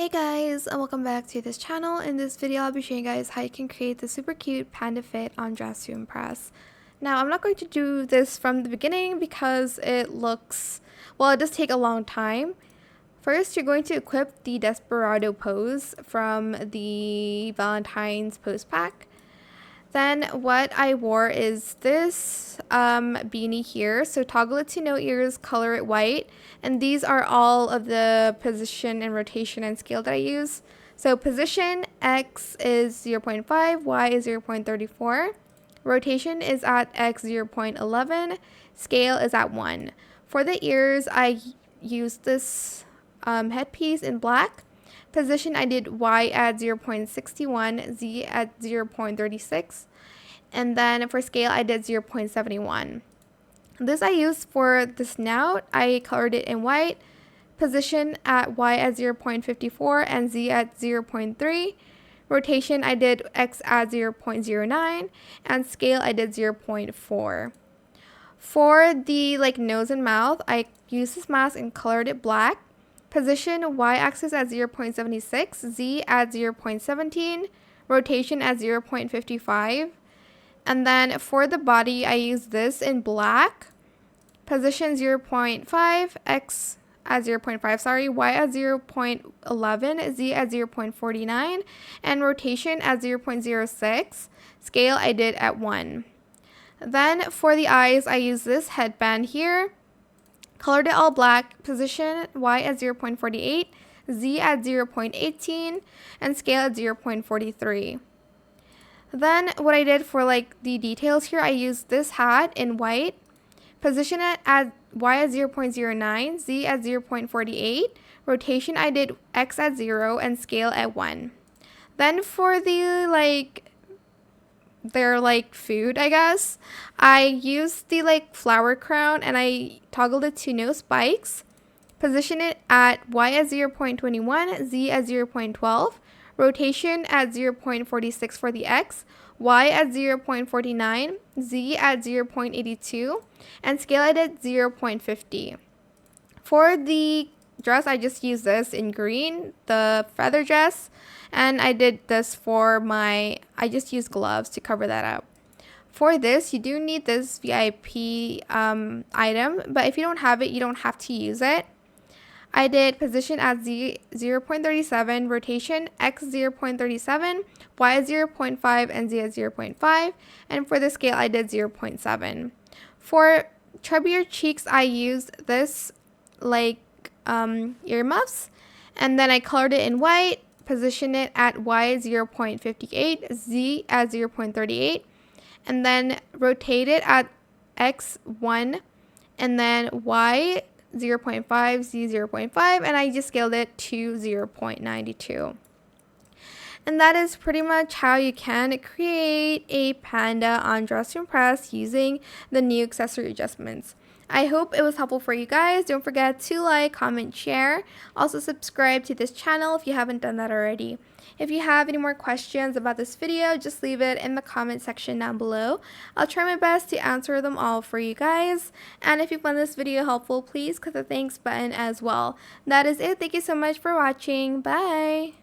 Hey guys, and welcome back to this channel. In this video, I'll be showing you guys how you can create the super cute panda fit on Dress to Impress. Now, I'm not going to do this from the beginning because it does take a long time. First, you're going to equip the Desperado pose from the Valentine's pose pack. Then what I wore is this beanie here. So toggle it to no ears, color it white. And these are all of the position and rotation and scale that I use. So position, X is 0.5, Y is 0.34. Rotation is at X 0.11. Scale is at 1. For the ears, I used this headpiece in black. Position, I did Y at 0.61, Z at 0.36, and then for scale, I did 0.71. This I used for the snout. I colored it in white. Position at Y at 0.54 and Z at 0.3. Rotation, I did X at 0.09, and scale, I did 0.4. For the nose and mouth, I used this mask and colored it black. Position, Y-axis at 0.76, Z at 0.17, rotation at 0.55. And then for the body, I use this in black. Position 0.5, X at 0.5, Y at 0.11, Z at 0.49, and rotation at 0.06. Scale, I did at 1. Then for the eyes, I use this headband here. Colored it all black. Position, Y at 0.48, Z at 0.18, and scale at 0.43. Then what I did for the details here, I used this hat in white. Position it at Y at 0.09, Z at 0.48. Rotation, I did X at 0 and scale at 1. Then for the their food, I guess, I used the flower crown and I toggled it to no spikes. Position it at Y at 0.21, Z at 0.12, rotation at 0.46 for the X, Y at 0.49, Z at 0.82, and scale it at 0.50. For the dress, I just used this in green, the feather dress, and I did this for I just used gloves to cover that up. For this, you do need this VIP item, but if you don't have it, you don't have to use it. I did position at Z 0.37, rotation X 0.37, Y at 0.5, and Z at 0.5, and for the scale, I did 0.7. For chubbier cheeks, I used this earmuffs, and then I colored it in white. Position it at Y 0.58, Z at 0.38, and then rotate it at X1, and then Y 0.5, Z 0.5, and I just scaled it to 0.92. And that is pretty much how you can create a panda on Dress to Impress using the new accessory adjustments. I hope it was helpful for you guys. Don't forget to like, comment, share. Also subscribe to this channel if you haven't done that already. If you have any more questions about this video, just leave it in the comment section down below. I'll try my best to answer them all for you guys. And if you found this video helpful, please click the thanks button as well. That is it. Thank you so much for watching. Bye!